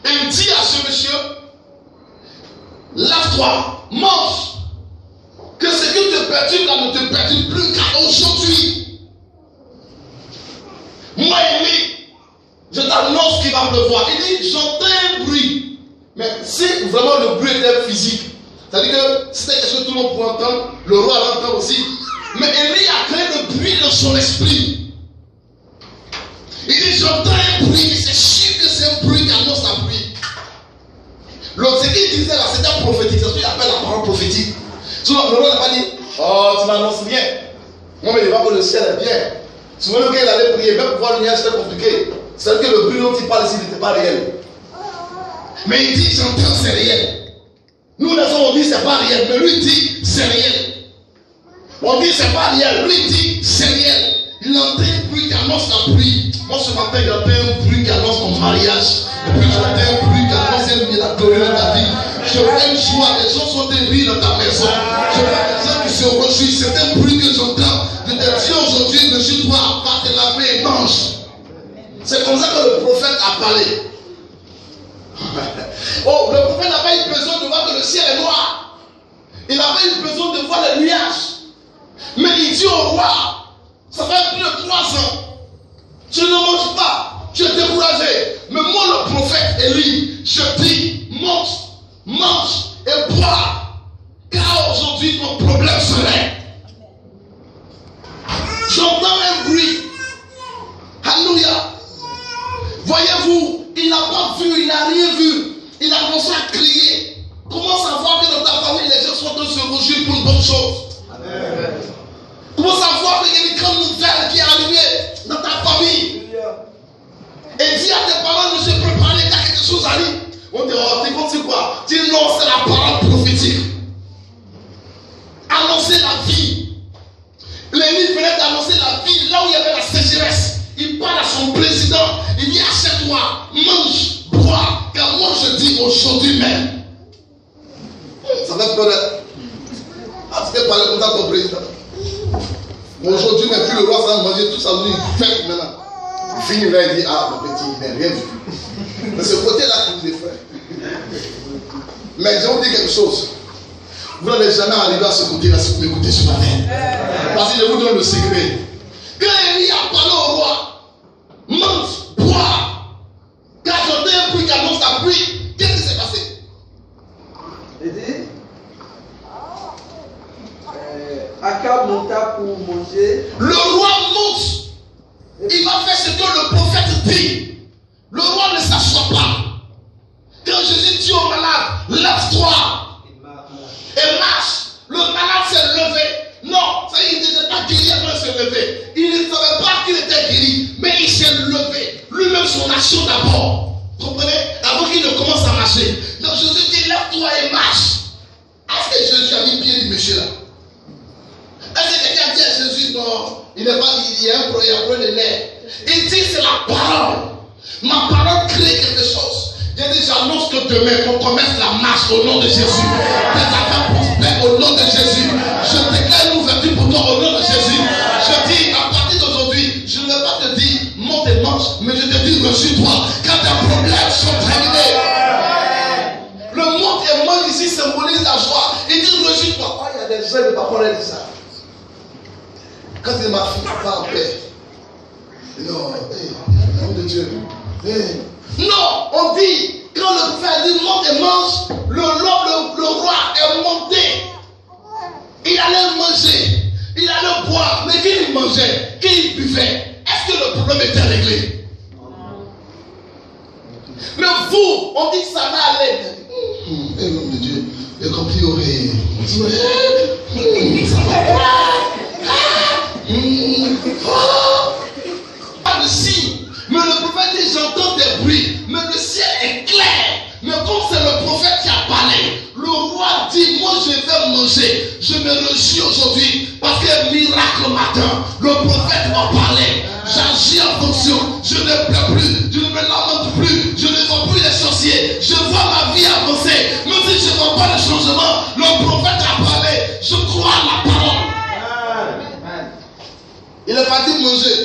et il dit à ce monsieur, lève-toi, mange. va pleuvoir. Il dit, j'entends un bruit. Mais si vraiment le bruit était physique, c'est-à-dire que c'était quelque chose que tout le monde pouvait entendre, le roi l'entend aussi. Mais Élie a créé le bruit dans son esprit. Il dit, j'entends un bruit, c'est sûr que c'est un bruit qui annonce la pluie. L'autre, ce qu'il disait là, c'était prophétique, c'est ce qu'il appelle la parole prophétique. Souvent, le roi n'a pas dit, oh, tu m'annonces rien. Moi, mais il va que le ciel est bien. Souvent, le gars, il allait prier, même pour voir le nuage, c'était compliqué. C'est-à-dire que le bruit dont il parle ici n'était pas réel. Mais il dit, j'entends, c'est réel. Nous, les hommes, on dit, c'est pas réel. Mais lui dit, c'est réel. On dit, c'est pas réel. Lui dit, c'est réel. Il entend un bruit qui annonce la pluie. Moi, ce matin, il entend un bruit qui annonce ton mariage. Et puis, j'entends un bruit qui annonce un miracle dans ta vie. Je fais une joie. Les gens sont des rires dans ta maison. Je fais des gens qui se réjouissent. C'est un bruit que j'entends. Je te dis aujourd'hui, réjouis-toi, va te laver et mange. C'est comme ça que le prophète a parlé. Oh, le prophète n'a pas eu besoin de voir que le ciel est noir. Il n'a pas eu besoin de voir les nuages. Mais il dit au roi, ça fait plus de 3 ans. Tu ne manges pas, tu es découragé. Mais moi, le prophète Élie, je dis, monte, mange et bois. Car aujourd'hui, ton problème se règle. J'entends un bruit. Alléluia. Voyez-vous, il n'a pas vu, il n'a rien vu. Il a commencé à crier. Comment savoir que dans ta famille, les gens sont en train de se réjouir pour une bonne chose? Amen. Comment savoir qu'il y a une grande nouvelle qui est arrivée dans ta famille? Et dis à tes parents de se préparer qu'il y a quelque chose à dire. On dit, oh, t'es contre quoi? Dis non, c'est la parole prophétique. Annoncer la vie. L'élie venait d'annoncer la vie là où il y avait la sécheresse. Il parle à son président. Il dit, achète-toi, mange, bois. Car moi je dis aujourd'hui même. Ça fait peur. Ah, tu peux parler comme ça à ton président. Aujourd'hui, mais puis le roi, ça va manger tout ça. Il fait maintenant. Il finit là, il dit, ah, mon petit, il n'a rien vu. Mais ce côté-là, il est frère. Mais je vais vous dire quelque chose. Vous n'allez jamais arriver à ce côté-là si vous m'écoutez ce matin. Parce que je vous donne le secret. Quand Élie a parlé au roi, mange, bois. Car j'entends un bruit qui annonce la pluie. Qu'est-ce qui s'est passé? Il dit, Akab monta pour manger. Le roi monte. Il va faire ce que le prophète dit. Le roi ne s'assoit pas. Quand Jésus dit au malade, lève-toi et marche. Le malade s'est levé. Non, ça il n'était pas guéri avant de se lever. Il ne savait pas qu'il était guéri, mais il s'est levé. Lui-même son action d'abord. Comprenez? Avant qu'il ne commence à marcher. Donc Jésus dit, lève-toi et marche. Est-ce que Jésus a mis pied du monsieur là? Est-ce que quelqu'un dit à Jésus, non, il n'est pas, il y a un problème de nerfs. Il dit, c'est la parole. Ma parole crée quelque chose. J'ai dit, j'annonce que demain, qu'on commence la marche au nom de Jésus. Tes affaires prospèrent au nom de Jésus. Je déclare une ouverture pour toi au nom de Jésus. Je dis, à partir d'aujourd'hui, je ne vais pas te dire, monte et mange, mais je te dis, réjouis-toi, car tes problèmes sont terminés. Le monte et mange ici symbolise la joie. Il dit, réjouis-toi. Oh, il y a des gens de parole qui disent ça. Quand il m'a fille va en paix. Non, nom de Dieu. Non, on dit, quand le prophète dit monte et mange, le roi est monté. Il allait manger, il allait boire, mais qu'il mangeait, qu'il buvait, est-ce que le problème était réglé? Mais vous, on dit que ça va aller. Nom de Dieu, j'ai compris, ça va pas de signe. Mais le prophète dit, j'entends des bruits, mais le ciel est clair. Mais comme c'est le prophète qui a parlé, le roi dit, moi je vais manger. Je me réjouis aujourd'hui parce qu'un miracle matin, le prophète m'a parlé. J'agis en fonction. Je ne pleure plus, je ne me lamente plus, je ne vois plus les sorciers. Je vois ma vie avancer. Même si je ne vois pas le changement, le prophète a parlé. Je crois à la parole. Il est parti manger.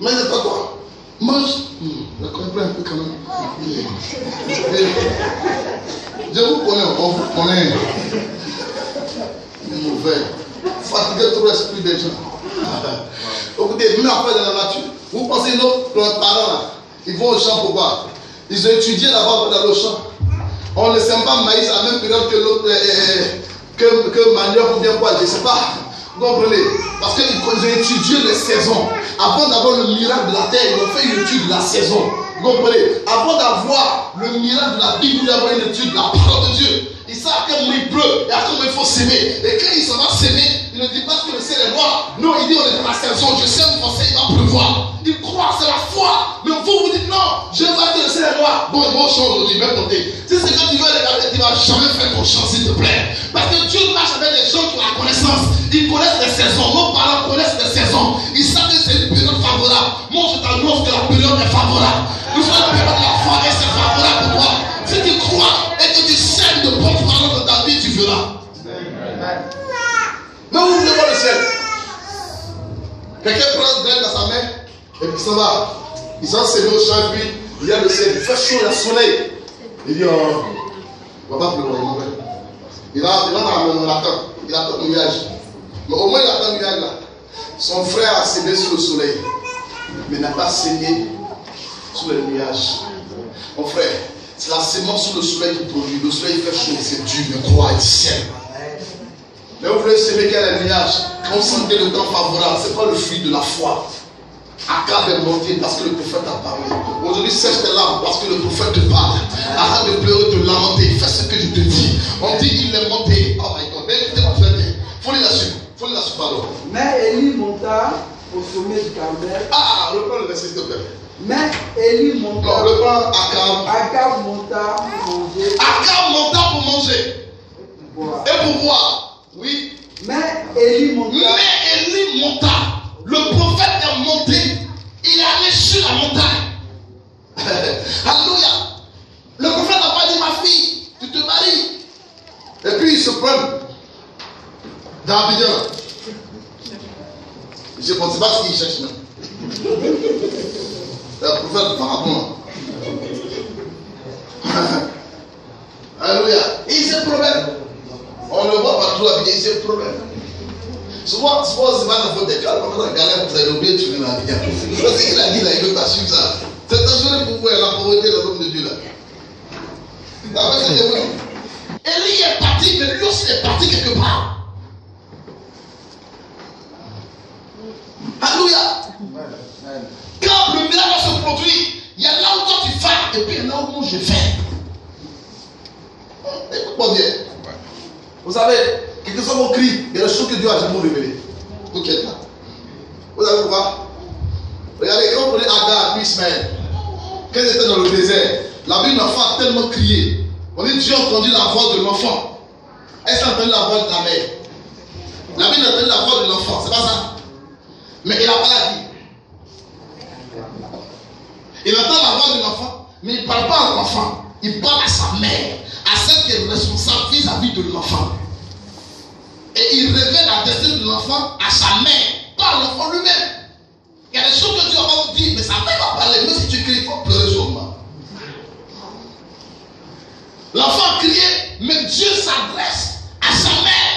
Mais il n'est pas quoi? Mange. Je comprends un peu quand même. Je vous connais, on vous connaît. Mauvais. Fatigué trop l'esprit des gens. Écoutez, même après dans la nature, vous pensez notre parent là, Ils vont au champ pour voir. Ils ont étudié d'abord dans le champ. On ne sème pas maïs à la même période que l'autre, que manioc ou bien quoi, je ne sais pas. Vous comprenez? Parce qu'ils ont étudié les saisons. Avant d'avoir le miracle de la terre, ils ont fait une étude de la saison. Vous comprenez? Avant d'avoir le miracle de la Bible, il y avoir une étude de la parole de Dieu. Ils savent à quel moment il pleut et à quel moment il faut s'aimer. Et quand ils s'en vont s'aimer, il ne dit pas que le ciel est noir. Non, il dit on est dans la saison. Je sème français, il va pleuvoir. Il croit, c'est la foi. Mais vous dites non, je vois que le ciel est noir. Bon, bon champ aujourd'hui, même côté. Si c'est quand tu veux regarder, tu ne vas jamais faire ton champ, s'il te plaît. Parce que Dieu marche avec des gens qui ont la connaissance. Ils connaissent les saisons. Nos parents connaissent les saisons. Ils savent que c'est une période favorable. Moi, je t'annonce que la période est favorable. Nous sommes la période de la foi et c'est favorable pour toi. Si tu crois et que tu sèmes de bonnes paroles dans ta vie, tu verras. Mais vous voulez voir le ciel? Quelqu'un prend une graine dans sa main et puis s'en va. Il s'en s'est au champ et puis il y a le ciel. Il fait chaud, il y a le soleil. Il dit, oh, on va pas pleurer. Il va dans la camp. Il attend le nuage. Mais au moins il attend le nuage là. Son frère a sémé sur le soleil, mais n'a pas sémé sur le nuage. Mon frère, c'est la sémence sur le soleil qui produit. Le soleil fait chaud, c'est dur, mais croix et ciel. Mais vous voulez s'aimer quel est le nuage? Quand vous sentez le temps favorable, c'est pas le fruit de la foi. Akab est monté parce que le prophète a parlé. Aujourd'hui, sèche tes larmes parce que le prophète te parle. Arrête de pleurer, de lamenter. Fais ce que je te dis. On dit il est monté. Oh my God. Mais écoutez-moi, faut lire la suite. Faut lire la suite, pardon. Mais Élie monta au sommet du Carmel. Ah, reprends le verset, s'il te plaît. Mais Élie monta. Non, reprends Akab. Akab monta pour manger. Akab monta pour manger. Et pour boire. Oui. Mais Élie monta. Mais Élie monta. Le prophète est monté. Il est allé sur la montagne. Alléluia. Le prophète n'a pas dit ma fille, tu te maries. Et puis il se prend dans Abidjan. Je ne sais pas ce qu'il cherche même. Le prophète pardon. Alléluia. Il se promène. On le voit partout à Abidjan, il se promène. Souvent, c'est pas la faute des cas. Quand on a galère, vous avez oublié de tuer la vie. C'est ce qu'il a dit là, il veut pas suivre ça. C'est dangereux pour vous et la pauvreté de l'homme de Dieu là. Élie est parti, mais lui aussi est parti quelque part. Alléluia. Quand le miracle se produit, il y a là où toi tu fais, et puis il y a là où moi je fais. Écoute-moi bien. Vous savez, quel que soit vos cris, il y a des choses que Dieu a jamais révélées. Vous qui êtes là. Vous allez voir. Regardez, quand on prenait Agar puis Ismaël, quand ils étaient dans le désert, la vie de l'enfant a tellement crié. On dit Dieu a entendu la voix de l'enfant. Est-ce qu'il a entendu la voix de la mère? La Bible a entendu la voix de l'enfant, c'est pas ça? Mais il n'a pas la vie. Il entend la voix de l'enfant, mais il ne parle pas à l'enfant. Il parle à sa mère, à celle qui est responsable vis-à-vis de l'enfant. Et il révèle la destinée de l'enfant à sa mère, pas à l'enfant lui-même. Il y a des choses que Dieu va vous dire, mais sa mère va parler. Même si tu cries, il faut pleurer sur moi. L'enfant criait, mais Dieu s'adresse à sa mère.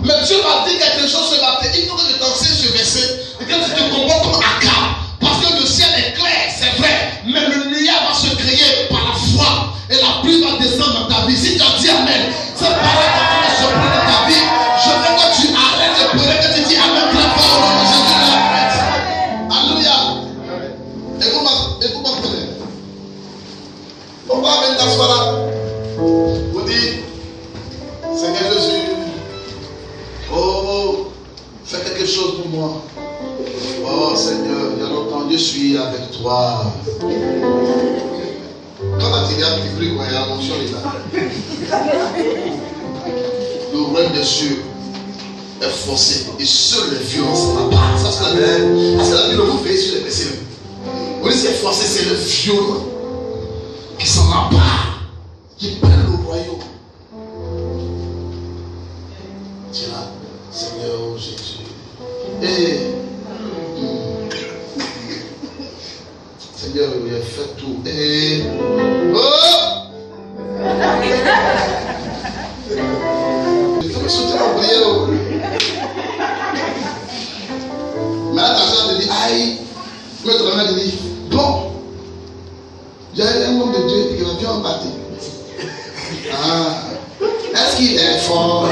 Mais Dieu va dire quelque chose ce matin. Il faut que je t'enseigne ce verset et que tu te comportes comme Akab. Parce que le ciel est clair, c'est vrai. Mais le nuage va se créer par la foi. Et la pluie va descendre dans ta vie. Si tu as dit Amen, cette parole va se prendre dans ta vie. Je veux que tu arrêtes de pleurer, que tu dis Amen, la parole de Jésus. Alléluia. Écoute-moi, frère. On va même t'asseoir là. Vous dites, Seigneur Jésus, oh, fais quelque chose pour moi. Oh Seigneur, il y a longtemps, je suis avec toi. Quand tu regardes, tu pries, il y a l'onction là. Le royaume des cieux est forcé et seul les violences n'en pas. Ça, c'est la Bible. Parce que la Bible vous fait sur les versets. Oui, c'est forcé, c'est le violent qui s'en empare, qui prennent le royaume. Tu es là, Seigneur Jésus. Et Seigneur, il a fait tout. Et oh! Je peux me soutenir en prière. Mais attention, de dire aïe. peux te remettre et dire, bon, j'avais un homme de Dieu qui va bien en bâtir. Est-ce qu'il est fort?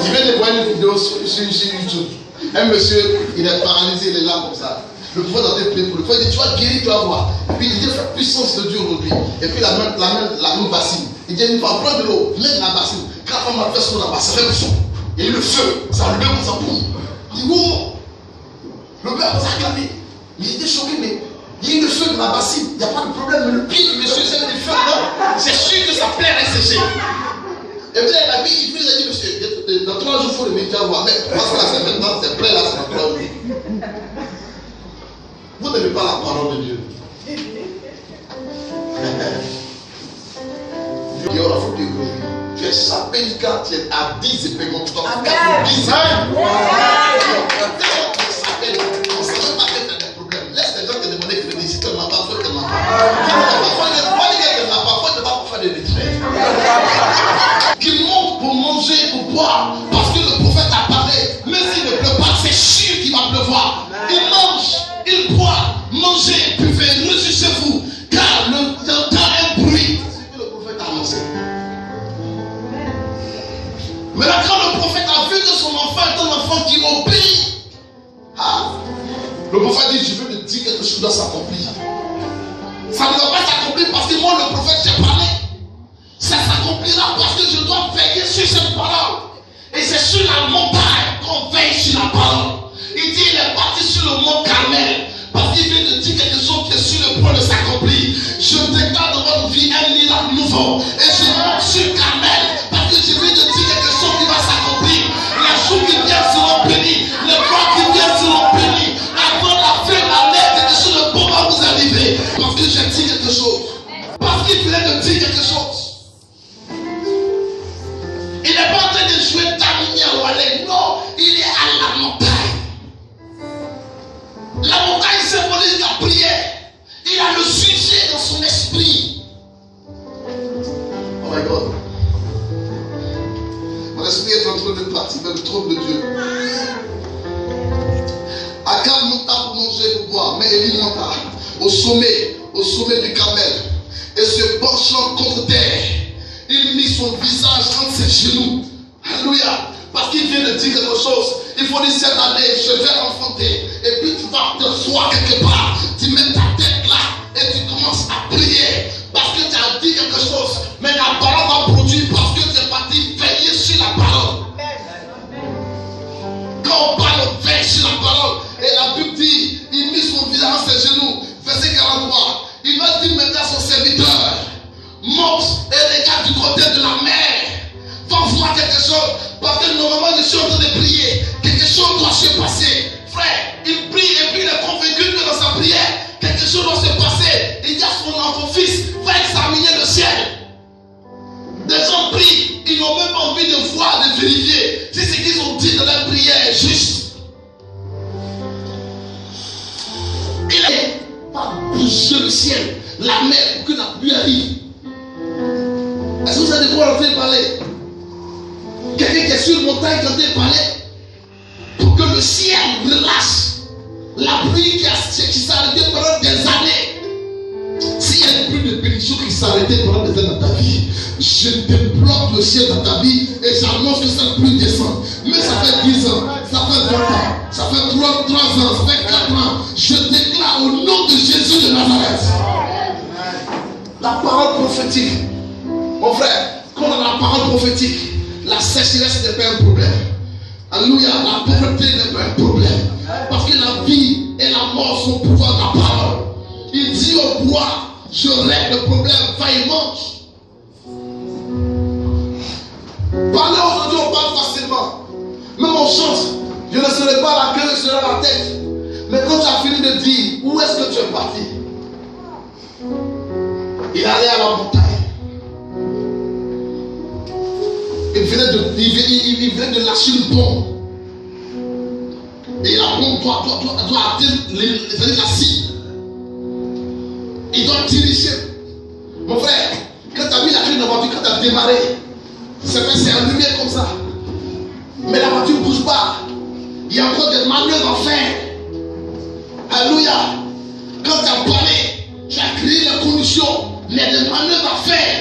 Je viens de voir une vidéo sur YouTube. Un monsieur, il est paralysé, il est là comme ça. Le prophète a été prié pour le prophète dit, tu vas guérir, tu vas voir. Et puis il dit, la puissance de Dieu aujourd'hui. Et puis la main bassine. Il dit, il va prendre de l'eau, mettre dans la bassine. Quand la femme a fait son là-bas, ça fait bouchon. Il y a eu le feu, ça a levé comme ça. Il dit, wow! Le père a acclamé. Il était choqué, mais il y a eu le feu dans la bassine. Il n'y a pas de problème. Mais le pire du monsieur, c'est le feu. Non, c'est sûr que sa plaie est séchée. Et puis il a dit, monsieur, dans 3 jours, il faut le mettre à voir. Mais parce que là, c'est maintenant, c'est prêt là, c'est dans 3 jours. Vous n'aimez pas la parole de Dieu. Dieu aura fait Dieu. Tu es sapé quand tu es à 10 et puis contre toi. 10 ans. On ne savait pas que tu as des problèmes. Laisse les gens te demander crédit. Si tu n'en as pas, faut que tu n'en as pas. Faut pas faire des retraits. Qui monte pour manger, pour boire. Parce que le prophète a parlé. Même s'il ne pleut pas, c'est sûr qu'il va pleuvoir. Il mange, il boit, mangez, buvez, réjouissez-vous. Car le temps est un bruit. C'est ce que le prophète a annoncé. Mais là, quand le prophète a vu que son enfant est un enfant qui obéit, le prophète dit, je veux te dire quelque chose doit s'accomplir. Ça ne va pas s'accomplir parce que moi, le prophète, j'ai parlé. Ça s'accomplira parce que je dois veiller sur cette parole. Et c'est sur la montagne qu'on veille sur la parole. Il dit, il est parti sur le mont Carmel. Parce qu'il vient de dire quelque chose qui est sur le point de s'accomplir. Je déclare dans votre vie un miracle nouveau. Et je monte sur Carmel. Parce que je viens de dire quelque chose qui va s'accomplir. Les jours qui viennent seront bénis. Les mois qui viennent seront bénis. Avant la fin de l'année, quelque chose de bon va vous arriver. Parce que j'ai dit quelque chose. Parce qu'il venait de dire quelque chose. Il n'est pas en train de jouer Damien ou aller. Non, il est à la montagne. La montagne symbolise la prière. Il a le sujet dans son esprit. Oh my God. Mon esprit est en train de partir vers le trône de Dieu. Akab monta pour manger, pour boire. Mais Élie monta au sommet du Carmel. Et se penchant contre terre, il mit son visage entre ses genoux. Alléluia. Parce qu'il vient de dire quelque chose. Il faut dire cette année, je vais enfanter. Et puis tu vas te soir quelque part. Tu mets ta tête là et tu commences à prier. Parce que tu as dit quelque chose. Mais la parole va produire parce que tu es parti veiller sur la parole. Quand on parle, on veille sur la parole. Et la Bible dit, il mit son visage à ses genoux. Verset 43. Il va dire maintenant à son serviteur, monte et regarde du côté de la mer. Va voir quelque chose. Parce que normalement, je suis en train de prier. Quelque chose doit se passer. Frère, il prie et puis il est convaincu que dans sa prière, quelque chose doit se passer. Il dit à son enfant, fils, va examiner le ciel. Des gens prient, ils n'ont même pas envie de voir, de vérifier si ce qu'ils ont dit dans leur prière est juste. Il va bouger le ciel, la mer, pour que la pluie arrive. Est-ce que vous avez quoi en train de parler? Quelqu'un qui est sur une montagne qui est en train de parler pour que le ciel relâche la pluie qui s'est arrêtée pendant des années. S'il y a une pluie de bénédiction qui s'est arrêtée pendant des années dans ta vie, je débloque le ciel dans ta vie et j'annonce que cette pluie descend. Mais ça fait 10 ans, ça fait 20 ans, ça fait 3 ans, ça fait 4 ans. Je déclare au nom de Jésus de Nazareth. La parole prophétique. Mon frère, quand on a la parole prophétique, la sécheresse n'est pas un problème. Alléluia, la pauvreté n'est pas un problème. Parce que la vie et la mort sont au pouvoir de la parole. Il dit au bois, je règle le problème, va et mange. Parler aujourd'hui, on parle facilement. Même on chante, je ne serai pas la queue, je serai la tête. Mais quand tu as fini de dire, où est-ce que tu es parti? Il allait à la montagne. Il venait de lâcher une bombe. Et la bombe doit atteindre la cible. Il doit diriger. Mon frère, quand tu as mis la clé de la voiture, quand tu as démarré, c'est allumé comme ça. Mais la voiture ne bouge pas. Il y a encore des manœuvres à faire. Alléluia. Quand tu as parlé, tu as créé les conditions, les manœuvres à faire.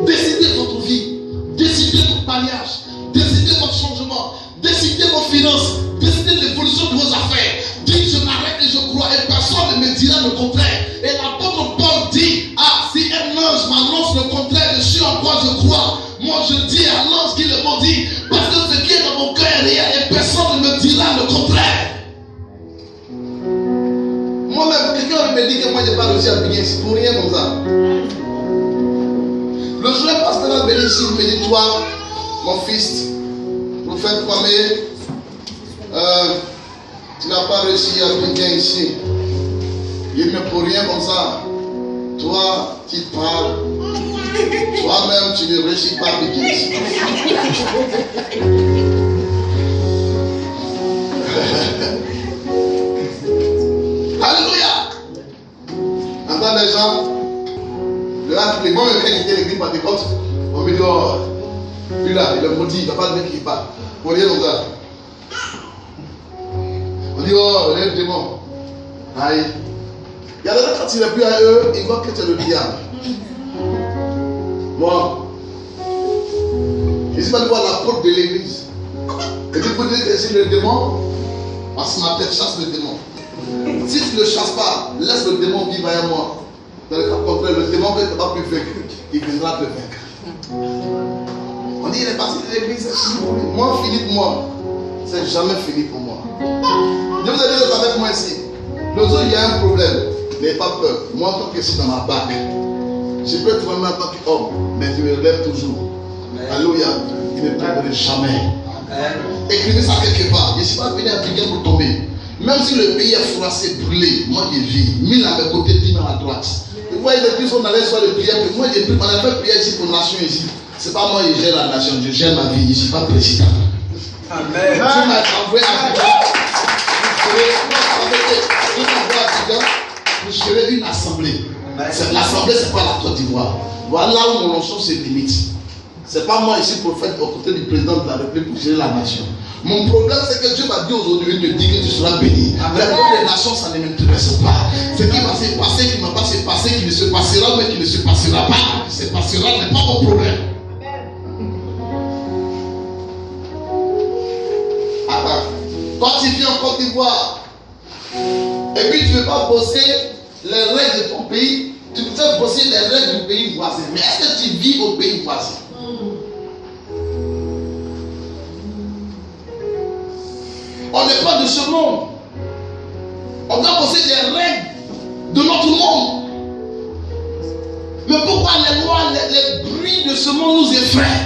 Décidez votre vie, décidez votre mariage, décidez votre changement, décidez vos finances, décidez l'évolution de vos affaires. Dites je m'arrête et je crois et personne ne me dira le contraire. Et l'apôtre Paul dit, ah si un ange m'annonce le contraire de ce en quoi je crois, moi je dis à l'ange qui le maudit, parce que ce qui est dans mon cœur est réel et personne ne me dira le contraire. Moi-même, quelqu'un me dit que moi je n'ai pas réussi à payer, c'est pour rien comme ça. Le jour où le pasteur a béni ici, il me dit, toi, mon fils, prophète Kwame, tu n'as pas réussi à payer ici. Il me pour rien comme ça. Toi, tu parles. Toi-même, tu ne réussis pas à payer ici. Alléluia. Entends les gens. Les bons mecs qui étaient l'église Pentecôte, on me dit, oh, lui là, il est maudit, il ne va pas dire qu'il parle. Pour rien comme ça. On dit, oh, il est le démon. Aïe. Il y a des gens, quand il n'est plus à eux, ils voient que tu es le diable. Moi, je ne sais pas de voir la porte de l'église. Et tu peux dire que c'est le démon, parce que ma tête chasse le démon. Si tu ne le chasses pas, laisse le démon vivre à moi. Dans le cas contraire, le démon que tu n'as pas pu vaincre, il viendra te vaincre. On dit il est parti de l'église. Moi, Philippe, moi, c'est jamais fini pour moi. Je vous ai dit avec moi ici. Le jour il y a un problème, n'ayez pas peur. Moi, tant que je suis dans ma bague, je peux être vraiment en tant qu'homme, mais je me relève toujours. Alléluia. Il ne tomberait jamais. Écrivez ça quelque part. Je ne suis pas venu à prier pour tomber. Même si le pays est froissé, brûlé, moi je vis. 1000 à mes côtés, 10 à ma droite. Vous voyez, les plus on allait sur les prières, que moi j'ai pris, on a fait prière ici pour la nation ici. C'est pas moi qui gère la nation, je gère ma vie, je ne suis pas président. Amen. Dieu m'a envoyé à vous gérer une assemblée. L'assemblée, c'est pas la Côte d'Ivoire. Voilà où mon nom se limite. C'est pas moi ici prophète aux côtés du président de la République pour gérer la nation. Mon problème, c'est que Dieu m'a dit aujourd'hui, il me dit que tu seras béni. Mais pour les nations, ça ne m'intéresse pas. Ce qui va se passer, qui ne va pas se passer, qui ne se passera, mais qui ne se passera pas. Qui se passera n'est pas mon problème. Attends. Quand tu viens en Côte d'Ivoire, et puis tu ne veux pas bosser les règles de ton pays, tu veux bosser les règles du pays voisin. Mais est-ce que tu vis au pays voisin? On n'est pas de ce monde. On doit bosser les règles de notre monde. Mais pourquoi les lois, les bruits de ce monde nous effraient?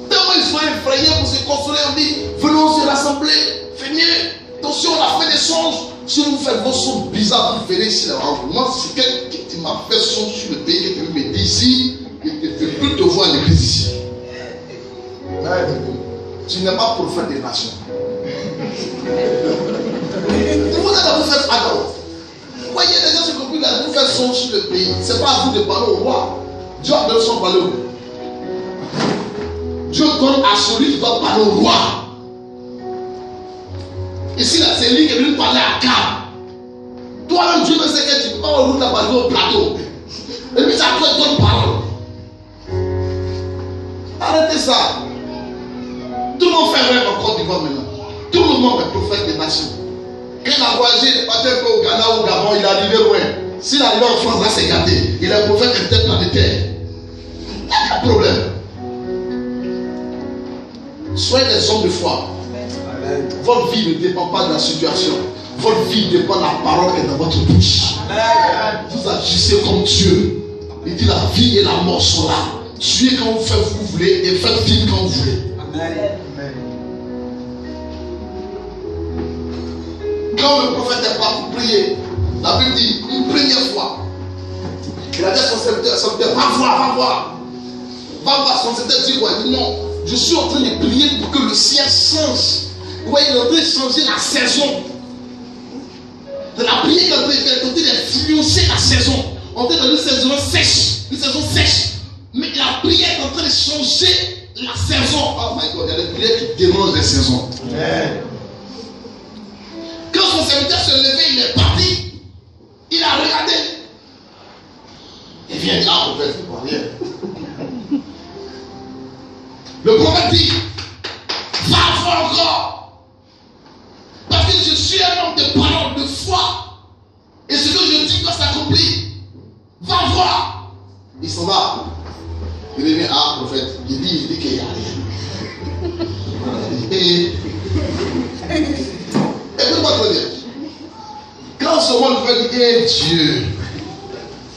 Tellement ils sont effrayés pour se consoler. On dit, venons se rassembler. Venez. Attention, on a fait des songes. Si vous faites vos sons bizarres, vous verrez ici. Moi, c'est quelqu'un qui m'a fait son sur le pays, qui me dit ici, il ne peut plus te voir à l'église ici. Tu n'es pas prophète des nations. Vous allez vous faire pardon. Vous voyez les gens qui compris là, vous faites son sur le pays. Ce n'est pas à vous de parler au roi. Dieu a donné son parler au roi. Dieu donne à celui qui doit parler au roi. Ici là, c'est lui qui est venu parler à Cam. Toi-même, Dieu ne sait que tu ne peux pas en route la parler au plateau. Et puis ça peut être bonne parole. Arrêtez ça. Tout le monde fait rêve en Côte d'Ivoire maintenant. Tout le monde est prophète des nations. Quand il a voyagé, il est parti un peu au Ghana ou au Gabon, il est arrivé loin. S'il est arrivé en France, là c'est gâté. Il est prophète interplanétaire. Il n'y a pas de problème. Soyez des hommes de foi. Votre vie ne dépend pas de la situation. Votre vie dépend de la parole qui est dans votre bouche. Vous agissez comme Dieu. Il dit la vie et la mort sont là. Tuez quand vous voulez et faites vivre quand vous voulez. Quand le prophète est pas pour prier, la Bible dit une première fois. Il a dit à son serviteur, va voir. Son serviteur dit quoi? Il dit non, je suis en train de prier pour que le ciel change. Vous voyez, il est en train de changer la saison. De la prière qu'il est en train d'influencer la saison. On est dans une saison sèche. Mais la prière est en train de changer la saison. Oh my God, il y a des prières qui dérangent les saisons. son serviteur se levait, il est parti. Il a regardé. Il vient dire, ah, prophète, il ne voit rien. Le prophète dit, va voir encore. Parce que je suis un homme de parole, de foi. Et ce que je dis doit s'accomplir. Va voir. Il s'en va. Il revient, ah, prophète. Il dit qu'il n'y a rien. Et écoute-moi très bien. Quand ce monde veut dire, eh Dieu,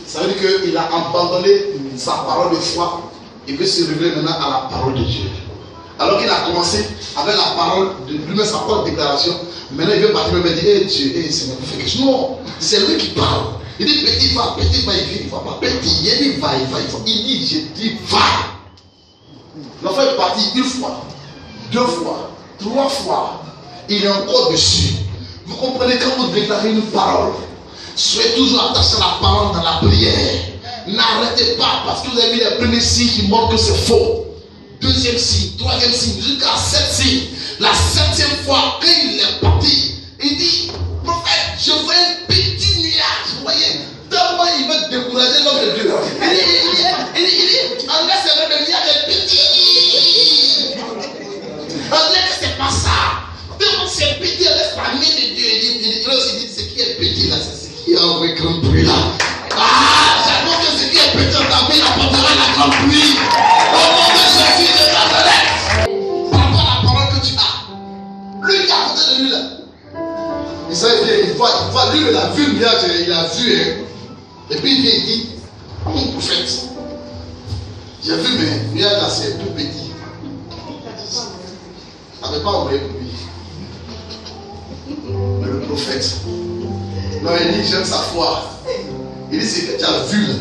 ça veut dire qu'il a abandonné sa parole de foi. Il veut se révéler maintenant à la parole de Dieu. Alors qu'il a commencé avec la parole de lui-même, sa propre déclaration. Maintenant il veut partir et me dire, eh Dieu, eh Seigneur, fais quelque chose. Non, c'est lui qui parle. Il dit, petit va, il vient, il va pas. Petit, il dit, va. Il dit, je dis, va. L'enfant est parti une fois, 2 fois, 3 fois. Il est encore dessus. Vous comprenez, quand vous déclarez une parole, soyez toujours attaché à la parole dans la prière. N'arrêtez pas parce que vous avez mis les premiers signes qui montrent que c'est faux. 2e signe, 3e signe, jusqu'à 7 signes. La 7e fois, quand il est parti, il dit, prophète, je vois un petit nuage. Vous voyez, tellement il veut décourager l'homme de Dieu. Il dit, en vrai, c'est vrai, le nuage est petit. En vrai, c'est pas ça. Tellement c'est petit, laisse la main de Dieu. Il aussi dit, ce qui est petit là, c'est ce qui a envoyé grand bruit là. Ah, j'avoue que ce qui est petit en ta vie apportera la grande pluie. Au nom de Jésus de Nazareth. Par rapport à la parole que tu as. Lui qui est à côté de lui là. Il savait bien, il voit, lui il a vu le nuage, il a vu. Hein. Et puis il vient et dit, mon prophète, j'ai vu mais le nuage là c'est tout petit. Ça n'avait pas envoyé pour lui. Mais le prophète, non, il dit j'aime sa foi. Il dit c'est que tu as vu là.